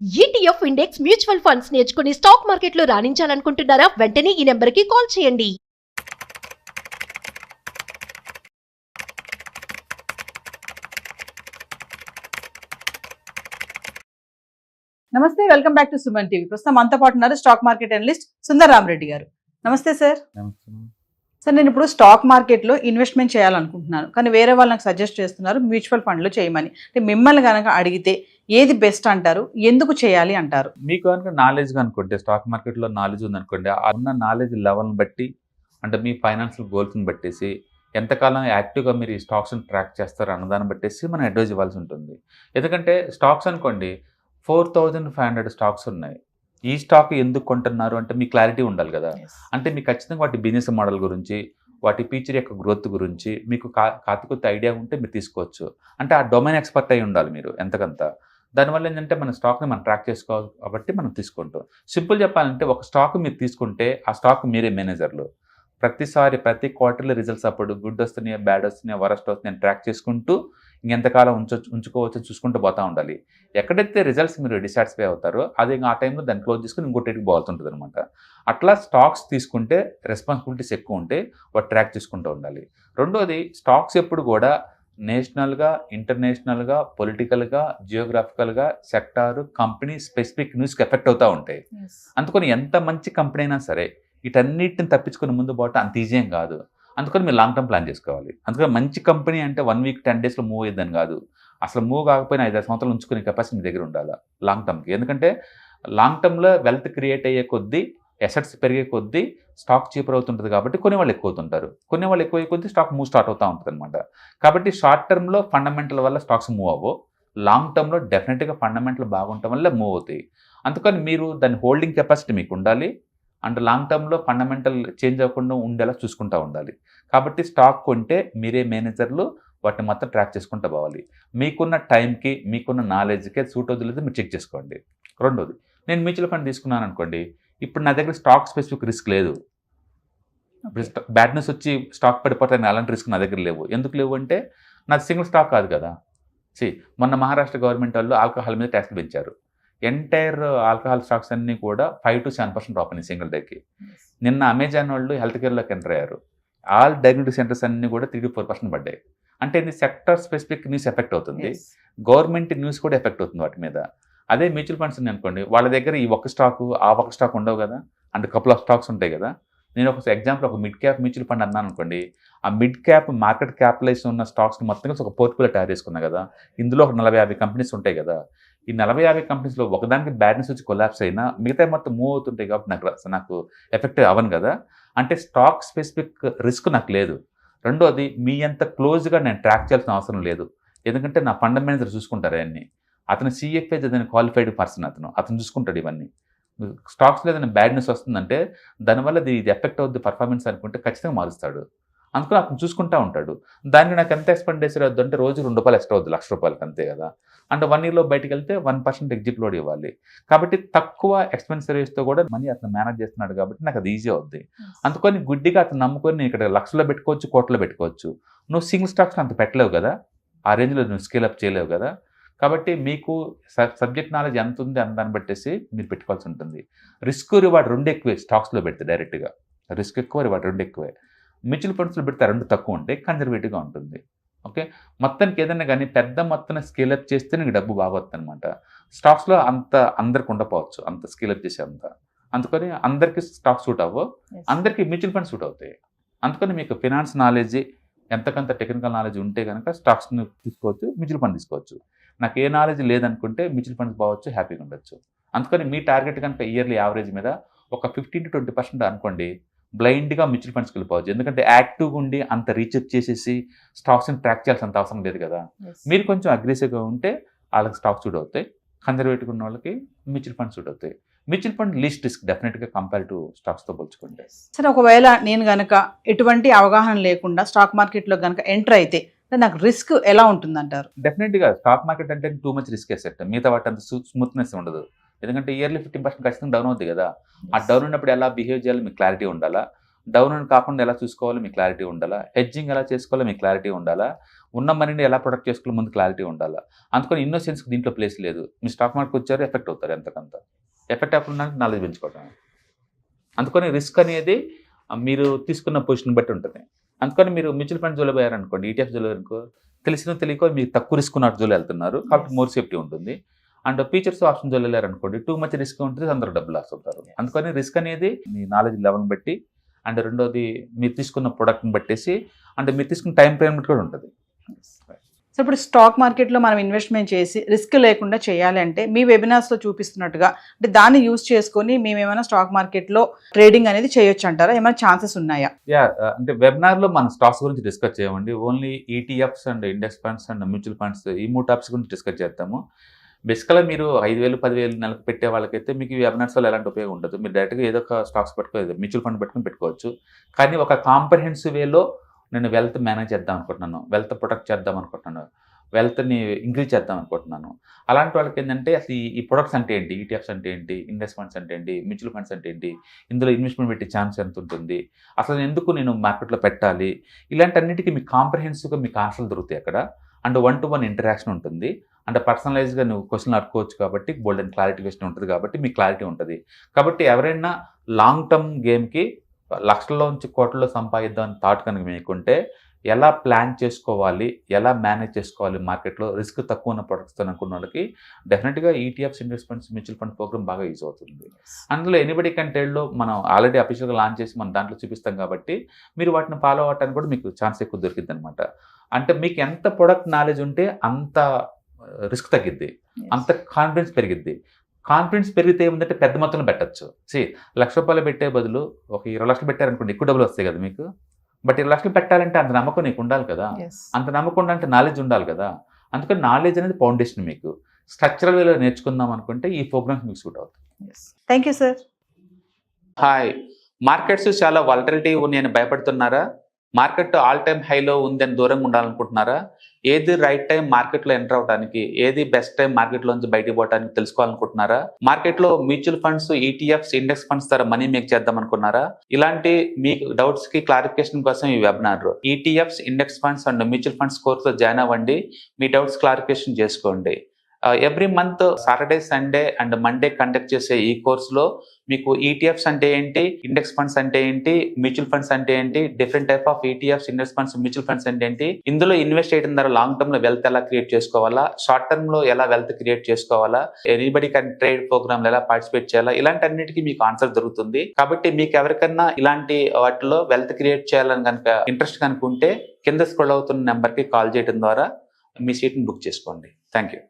ETF index mutual funds నేర్చుకుని stock మార్కెట్లో రాణించాలనుకుంటున్నారా? వెంటనే ఈ నెంబర్కి కాల్ చేయండి. నమస్తే, welcome back to Suman TV. ప్రస్తుతం మనతో పాటు ఉన్నారు stock market analyst Sundar Rama Reddy గారు. నమస్తే సార్. సార్, నేను ఇప్పుడు స్టాక్ మార్కెట్లో ఇన్వెస్ట్మెంట్ చేయాలనుకుంటున్నాను, కానీ వేరే వాళ్ళు నాకు సజెస్ట్ చేస్తున్నారు మ్యూచువల్ ఫండ్లో చేయమని. అంటే మిమ్మల్ని కనుక అడిగితే ఏది బెస్ట్ అంటారు, ఎందుకు చేయాలి అంటారు? మీకు కనుక నాలెడ్జ్ అనుకోండి, స్టాక్ మార్కెట్లో నాలెడ్జ్ ఉందనుకోండి, ఆ ఉన్న నాలెడ్జ్ లెవెల్ని బట్టి, అంటే మీ ఫైనాన్షియల్ గోల్స్ని బట్టేసి ఎంతకాలం యాక్టివ్గా మీరు ఈ స్టాక్స్ని ట్రాక్ చేస్తారు అన్నదాన్ని బట్టేసి మనం అడ్వైజ్ ఇవ్వాల్సి ఉంటుంది. ఎందుకంటే స్టాక్స్ అనుకోండి 4500 స్టాక్స్ ఉన్నాయి. ఈ స్టాక్ ఎందుకు కొంటున్నారు అంటే మీకు క్లారిటీ ఉండాలి కదా. అంటే మీకు ఖచ్చితంగా వాటి బిజినెస్ మోడల్ గురించి, వాటి ఫీచర్ యొక్క గ్రోత్ గురించి మీకు కాతికొత్త ఐడియా ఉంటే మీరు తీసుకోవచ్చు. అంటే ఆ డొమైన్ ఎక్స్పర్ట్ అయి ఉండాలి మీరు ఎంతకంత. దానివల్ల ఏంటంటే మన స్టాక్ని మనం ట్రాక్ చేసుకోవాలి కాబట్టి మనం తీసుకుంటాం. సింపుల్ చెప్పాలంటే ఒక స్టాక్ మీరు తీసుకుంటే ఆ స్టాక్ మీరే మేనేజర్లు. ప్రతిసారి ప్రతి క్వార్టర్లీ రిజల్ట్స్ అప్పుడు గుడ్ వస్తున్నాయా, బ్యాడ్ వస్తున్నాయా, వరస్ట్ వస్తున్నాయని ట్రాక్ చేసుకుంటూ ఇంకెంతకాలం ఉంచుకోవచ్చు చూసుకుంటూ పోతూ ఉండాలి. ఎక్కడైతే రిజల్ట్స్ మీరు డిసాటిస్ఫై అవుతారో అది ఆ టైంలో దాన్ని క్లోజ్ చేసుకుని ఇంకోటికి పోతుంటుంది అనమాట. అట్లా స్టాక్స్ తీసుకుంటే రెస్పాన్సిబిలిటీస్ ఎక్కువ ఉంటే వాటి ట్రాక్ చేసుకుంటూ ఉండాలి. రెండోది, స్టాక్స్ ఎప్పుడు కూడా నేషనల్గా, ఇంటర్నేషనల్గా, పొలిటికల్గా, జియోగ్రాఫికల్గా, సెక్టారు, కంపెనీ స్పెసిఫిక్ న్యూస్కి ఎఫెక్ట్ అవుతూ ఉంటాయి. అందుకని ఎంత మంచి కంపెనీ అయినా సరే వీటన్నిటిని తప్పించుకుని ముందు పోవటం అంత ఈజీ ఏం కాదు. అందుకని మీరు లాంగ్ టర్మ్ ప్లాన్ చేసుకోవాలి. అందుకని మంచి కంపెనీ అంటే 1 వీక్ 10 డేస్లో మూవ్ అయ్యిద్దని కాదు. అసలు మూవ్ కాకపోయినా 5-6 సంవత్సరాలు ఉంచుకునే కెపాసిటీ మీ దగ్గర ఉండాలి లాంగ్ టర్మ్కి. ఎందుకంటే లాంగ్ టర్మ్లో వెల్త్ క్రియేట్ అయ్యే కొద్దీ, అసెట్స్ పెరిగే కొద్దీ స్టాక్ చీపర్ అవుతుంటుంది కాబట్టి కొనేవాళ్ళు ఎక్కువ అవుతుంటారు. కొనేవాళ్ళు ఎక్కువ అయ్యే కొద్దీ స్టాక్ మూవ్ స్టార్ట్ అవుతూ ఉంటుంది అనమాట. కాబట్టి షార్ట్ టర్మ్లో ఫండమెంటల్ వల్ల స్టాక్స్ మూవ్ అవ్వవు, లాంగ్ టర్మ్లో డెఫినెట్గా ఫండమెంటల్ బాగుండటం వల్ల మూవ్ అవుతాయి. అందుకని మీరు దాని హోల్డింగ్ కెపాసిటీ మీకు ఉండాలి. అండ్ లాంగ్ టర్మ్లో ఫండమెంటల్ చేంజ్ అవ్వకుండా ఉండేలా చూసుకుంటూ ఉండాలి. కాబట్టి స్టాక్ కొంటే మీరే మేనేజర్లు, వాటిని మొత్తం ట్రాక్ చేసుకుంటూ పోవాలి. మీకున్న టైంకి, మీకున్న నాలెడ్జ్కి సూట్ అవుతుందో మీరు చెక్ చేసుకోండి. రెండోది, నేను మ్యూచువల్ ఫండ్ తీసుకున్నాను అనుకోండి, ఇప్పుడు నా దగ్గర స్టాక్ స్పెసిఫిక్ రిస్క్ లేదు. బ్యాడ్ న్యూస్ వచ్చి స్టాక్ పడిపోతాయని అలాంటి రిస్క్ నా దగ్గర లేవు. ఎందుకు లేవు అంటే నాది సింగిల్ స్టాక్ కాదు కదా. మొన్న మహారాష్ట్ర గవర్నమెంట్ వాళ్ళు ఆల్కహాల్ మీద ట్యాక్స్లు పెంచారు. ఎంటైర్ ఆల్కహాల్ స్టాక్స్ అన్నీ కూడా 5 to 7% డ్రాప్ అయినాయి సింగిల్ డేకి. నిన్న అమెజాన్ వాళ్ళు హెల్త్ కేర్లోకి ఎంటర్ అయ్యారు. ఆల్ డయాగ్నోస్టిక్ సెంటర్స్ అన్నీ కూడా 3 to 4% పడ్డాయి. అంటే ఇది సెక్టర్ స్పెసిఫిక్ న్యూస్ ఎఫెక్ట్ అవుతుంది, గవర్నమెంట్ న్యూస్ కూడా ఎఫెక్ట్ అవుతుంది వాటి మీద. అదే మ్యూచువల్ ఫండ్స్ ఉన్నాయి అనుకోండి, వాళ్ళ దగ్గర ఈ ఒక్క స్టాకు ఆ ఒక్క స్టాక్ ఉండవు కదా, అంటే కపుల్ ఆఫ్ స్టాక్స్ ఉంటాయి కదా. నేను ఒక ఎగ్జాంపుల్ ఒక మిడ్ క్యాప్ మ్యూచువల్ ఫండ్ అన్నాను అనుకోండి, ఆ మిడ్ క్యాప్ మార్కెట్ క్యాపిటలైజేషన్ ఉన్న స్టాక్స్ని మొత్తం ఒక పోర్ట్ఫోలియో తయారు చేసుకున్నా కదా. ఇందులో ఒక 40-50 కంపెనీస్ ఉంటాయి కదా. ఈ 40-50 కంపెనీస్లో ఒకదానికి బ్యాడ్ న్యూస్ వచ్చి కొలాప్స్ అయినా మిగతా మొత్తం మూవ్ అవుతుంటాయి కాబట్టి నాకు ఎఫెక్ట్ అవ్వను కదా. అంటే స్టాక్ స్పెసిఫిక్ రిస్క్ నాకు లేదు. రెండోది, మీ అంత క్లోజ్గా నేను ట్రాక్ చేయాల్సిన అవసరం లేదు. ఎందుకంటే నా ఫండ్ మేనేజర్ చూసుకుంటారు అవన్నీ. అతను CFA చదివిన క్వాలిఫైడ్ పర్సన్, అతను చూసుకుంటాడు ఇవన్నీ. స్టాక్స్లో ఏదైనా బ్యాడ్ న్యూస్ వస్తుందంటే దానివల్ల ఇది ఎఫెక్ట్ అవుద్ది పర్ఫార్మెన్స్ అనుకుంటే ఖచ్చితంగా మారుస్తాడు. అందుకని అతను చూసుకుంటూ ఉంటాడు. దానికి నాకు ఎంత ఎక్స్పెండిచర్ అవుద్ది అంటే రోజు ₹2 ఎక్స్ట్రా అవుద్ది, ₹1,00,000 అంతే కదా. అంటే 1 yearలో బయటికి వెళ్తే 1% ఎగ్జిట్ లోడ్ ఇవ్వాలి. కాబట్టి తక్కువ ఎక్స్పెన్సరీస్తో కూడా మనీ అతను మేనేజ్ చేస్తున్నాడు కాబట్టి నాకు అది ఈజీ అవుద్ది. అందుకని గుడ్డిగా అతను నమ్ముకొని నేను ఇక్కడ లక్షల్లో పెట్టుకోవచ్చు, కోట్లో పెట్టుకోవచ్చు. నువ్వు సింగిల్ స్టాక్స్ అంత పెట్టలేవు కదా, ఆ రేంజ్లో నువ్వు స్కేలప్ చేయలేవు కదా. కాబట్టి మీకు సబ్జెక్ట్ నాలెడ్జ్ ఎంత ఉంది అని దాన్ని బట్టేసి మీరు పెట్టుకోవాల్సి ఉంటుంది. రిస్క్ రివార్డ్ రెండు ఎక్కువే స్టాక్స్లో పెడితే, డైరెక్ట్గా రిస్క్ ఎక్కువ, రివార్డ్ రెండు ఎక్కువే. మ్యూచువల్ ఫండ్స్లో పెడితే రెండు తక్కువ ఉంటాయి, కన్జర్వేటివ్గా ఉంటుంది. ఓకే, మొత్తానికి ఏదైనా కానీ పెద్ద మొత్తాన్ని స్కేలప్ చేస్తే నీకు డబ్బు బాగా వస్తుంది అనమాట. స్టాక్స్లో అంత అందరికి ఉండకపోవచ్చు అంత స్కేలప్ చేసే అంత. అందుకని అందరికీ స్టాక్ సూట్ అవ్వవు, అందరికీ మ్యూచువల్ ఫండ్స్ సూట్ అవుతాయి. అందుకని మీకు ఫినాన్స్ నాలెడ్జ్, ఎంతకంత టెక్నికల్ నాలెడ్జ్ ఉంటే కనుక స్టాక్స్ని తీసుకోవచ్చు, మ్యూచువల్ ఫండ్ తీసుకోవచ్చు. నాకు ఏ నాలెడ్జ్ లేదనుకుంటే మ్యూచువల్ ఫండ్స్ పోవచ్చు, హ్యాపీగా ఉండొచ్చు. అందుకని మీ టార్గెట్ కనుక ఇయర్లీ యావరేజ్ మీద ఒక 15 to 20% అనుకోండి, బ్లైండ్గా మ్యూచువల్ ఫండ్స్కి వెళ్ళిపోవచ్చు. ఎందుకంటే యాక్టివ్గా ఉండి అంత రీసెర్చ్ చేసేసి స్టాక్స్ని ట్రాక్ చేయాల్సినంత అవసరం లేదు కదా. మీరు కొంచెం అగ్రెసివ్గా ఉంటే వాళ్ళకి స్టాక్స్ సూట్ అవుతాయి, కన్జర్వేటివ్గా ఉన్న వాళ్ళకి మ్యూచువల్ ఫండ్స్ సూట్ అవుతాయి. మ్యూచువల్ ఫండ్ లీస్ట్ రిస్క్ డెఫినెట్గా కంపేర్ టు స్టాక్స్తో పోల్చుకుంటే. సరే, ఒకవేళ నేను కనుక ఎటువంటి అవగాహన లేకుండా స్టాక్ మార్కెట్లో కనుక ఎంటర్ అయితే నాకు రిస్క్ ఎలా ఉంటుందంటారు? డెఫినెట్గా స్టాక్ మార్కెట్ అంటే టూ మచ్ రిస్క్ అసెట్. మిగతా వాటి అంత స్మూత్నెస్ ఉండదు. ఎందుకంటే ఇయర్లీ 15% ఖచ్చితంగా డౌన్ అవుతుంది కదా. ఆ డౌన్ ఉన్నప్పుడు ఎలా బిహేవ్ చేయాలో మీకు క్లారిటీ ఉండాలా, డౌన్ అని కాకుండా ఎలా చూసుకోవాలో మీకు క్లారిటీ ఉండాలా, హెడ్జింగ్ ఎలా చేసుకోవాలో మీకు క్లారిటీ ఉండాలా, ఉన్న మనీని ఎలా ప్రొడక్ట్ చేసుకోవాలి ముందు క్లారిటీ ఉండాలి. అందుకని ఇన్నోసెన్స్కి దీంట్లో ప్లేస్ లేదు. మీ స్టాక్ మార్కెట్ వచ్చారు ఎఫెక్ట్ అవుతారు, ఎంతకంత ఎఫెక్ట్ అవ్వకుండా నాలెడ్జ్ పెంచుకోవటం. అందుకని రిస్క్ అనేది మీరు తీసుకున్న పొజిషన్ బట్టి ఉంటుంది. అందుకని మీరు మ్యూచువల్ ఫండ్ జోలో పోయారనుకోండి, ఈటీఎఫ్ జోలో అనుకో, తెలియకో మీరు తక్కువ రిస్క్ ఉన్న జోలో వెళ్తున్నారు కాబట్టి మోర్ సేఫ్టీ ఉంటుంది. అండ్ ఫీచర్స్ ఆప్షన్ జోలో వెళ్ళారనుకోండి, టూ మచ్ రిస్క్ ఉంటుంది, అందరూ డబ్బులు లాస్ అవుతారు. అందుకని రిస్క్ అనేది మీ నాలెడ్జ్ లెవెల్ని బట్టి, అండ్ రెండోది మీరు తీసుకున్న ప్రొడక్ట్ని బట్టేసి, అంటే మీరు తీసుకున్న టైం ఫ్రేమ్ బట్టి కూడా ఉంటుంది. సో ఇప్పుడు స్టాక్ మార్కెట్లో మనం ఇన్వెస్ట్మెంట్ చేసి రిస్క్ లేకుండా చేయాలి అంటే మీ వెబినార్స్లో చూపిస్తున్నట్టుగా అంటే దాన్ని యూజ్ చేసుకొని మేము ఏమైనా స్టాక్ మార్కెట్లో ట్రేడింగ్ అనేది చేయొచ్చు అంటారా? ఏమైనా ఛాన్సెస్ ఉన్నాయా? అంటే వెబినార్లో మనం స్టాక్స్ గురించి డిస్కస్ చేయమండి. Only ETFs and index funds and mutual funds ఈ 3 టాపిక్స్ గురించి డిస్కస్ చేస్తాము. బేసికల్గా మీరు 5,000 10,000 నెలకు పెట్టే వాళ్ళకైతే మీకు ఈ వెబినార్స్ వల్ల ఎలాంటి ఉపయోగం ఉండదు. మీరు డైరెక్ట్గా ఏదో ఒక స్టాక్స్ మ్యూచువల్ ఫండ్ పెట్టుకోవచ్చు. కానీ ఒక కాంప్రహెన్సివ్ వేలో నేను వెల్త్ మేనేజ్ చేద్దాం అనుకుంటున్నాను, వెల్త్ ప్రొటెక్ట్ చేద్దాం అనుకుంటున్నాను, వెల్త్ని ఇంక్రీజ్ చేద్దాం అనుకుంటున్నాను. అలాంటి వాళ్ళకి ఏంటంటే అసలు ఈ ప్రొడక్ట్స్ అంటే ఏంటి, ఈటీఎఫ్స్ అంటే ఏంటి, ఇండెక్స్ ఫండ్స్ అంటే ఏంటి, మ్యూచువల్ ఫండ్స్ అంటే ఏంటి, ఇందులో ఇన్వెస్ట్మెంట్ పెట్టే ఛాన్స్ ఎంత ఉంటుంది, అసలు ఎందుకు నేను మార్కెట్లో పెట్టాలి, ఇలాంటి అన్నిటికీ మీకు కాంప్రహెన్సివ్గా మీకు ఆన్సర్లు దొరుకుతాయి అక్కడ. అండ్ 1-to-1 ఇంటరాక్షన్ ఉంటుంది. అంటే పర్సనలైజ్గా నువ్వు క్వశ్చన్ అడుకోవచ్చు కాబట్టి బోల్డ్ అండ్ క్లారిఫికేషన్ ఉంటుంది కాబట్టి మీకు క్లారిటీ ఉంటుంది. కాబట్టి ఎవరైనా లాంగ్ టర్మ్ గేమ్కి లక్షల్లోంచి కోట్లలో సంపాదిద్దామని థాట్ కనుక మీకుంటే ఎలా ప్లాన్ చేసుకోవాలి, ఎలా మేనేజ్ చేసుకోవాలి మార్కెట్లో రిస్క్ తక్కువ ఉన్న ప్రొడక్ట్స్ అనుకున్న వాళ్ళకి డెఫినెట్గా ETFs, investments, mutual fund program బాగా యూజ్ అవుతుంది. అందులో ఎనీబడి కెన్ ట్రేడ్లో మనం ఆల్రెడీ అఫీషియల్గా లాంచ్ చేసి మనం దాంట్లో చూపిస్తాం కాబట్టి మీరు వాటిని ఫాలో అవ్వడానికి కూడా మీకు ఛాన్స్ ఎక్కువ దొరికింది అనమాట. అంటే మీకు ఎంత ప్రొడక్ట్ నాలెడ్జ్ ఉంటే అంత రిస్క్ తగ్గిద్ది, అంత కాన్ఫిడెన్స్ పెరిగిద్ది. కాన్ఫిడెన్స్ పెరిగితే ఏముందంటే పెద్ద మొత్తంలో పెట్టచ్చు. ₹1,00,000 పెట్టే బదులు ఒక 20 లక్షలు పెట్టారనుకోండి, ఎక్కువ డబ్బులు వస్తాయి కదా మీకు. బట్ 20 లక్షలు పెట్టాలంటే అంత నమ్మకం నీకు ఉండాలి కదా, అంత నమ్మకం ఉండాలంటే నాలెడ్జ్ ఉండాలి కదా. అందుకని నాలెడ్జ్ అనేది ఫౌండేషన్. మీకు స్ట్రక్చరల్ వేలో నేర్చుకుందాం అనుకుంటే ఈ ప్రోగ్రామ్స్ మీకు సూట్ అవుతుంది. Thank you sir. Hi, markets చాలా వాలటిలిటీ ఉన్నాయని భయపడుతున్నారా? మార్కెట్ ఆల్ టైమ్ హైలో ఉందని దూరంగా ఉండాలనుకుంటున్నారా? ఏది రైట్ టైం మార్కెట్లో ఎంటర్ అవడానికి, ఏది బెస్ట్ టైం మార్కెట్లోంచి బయటకు పోవడానికి తెలుసుకోవాలనుకుంటున్నారా? మార్కెట్లో mutual funds, ETFs, index funds ద్వారా మనీ మేక్ చేద్దాం అనుకున్నారా? ఇలాంటి మీ డౌట్స్ కి క్లారిఫికేషన్ కోసం ఈ webinar ETFs, index funds and mutual funds కోర్సులో జాయిన్ అవ్వండి. మీ డౌట్స్ క్లారిఫికేషన్ చేసుకోండి. Every month Saturday, Sunday and Monday conduct చేసే ఈ కోర్సులో మీకు ఈటీఎఫ్స్ అంటే ఏంటి, ఇండెక్స్ ఫండ్స్ అంటే ఏంటి, మ్యూచువల్ ఫండ్స్ అంటే ఏంటి, different type of ETFs, index funds, mutual funds అంటే ఏంటి, ఇందులో ఇన్వెస్ట్ చేయడం ద్వారా లాంగ్ టర్మ్ లో వెల్త్ ఎలా క్రియేట్ చేసుకోవాలా, షార్ట్ టర్మ్ లో ఎలా వెల్త్ క్రియేట్ చేసుకోవాలా, ఎనీబడి కెన్ ట్రేడ్ ప్రోగ్రామ్ ఎలా పార్టిసిపేట్ చేయాలా, ఇలాంటి అన్నిటికీ మీకు ఆన్సర్ దొరుకుతుంది. కాబట్టి మీకు ఎవరికన్నా ఇలాంటి వాటిలో వెల్త్ క్రియేట్ చేయాలని కనుక ఇంట్రెస్ట్ కనుకుంటే కింద స్క్రోల్ అవుతున్న నెంబర్కి కాల్ చేయడం ద్వారా మీ సీట్ని బుక్ చేసుకోండి. Thank you.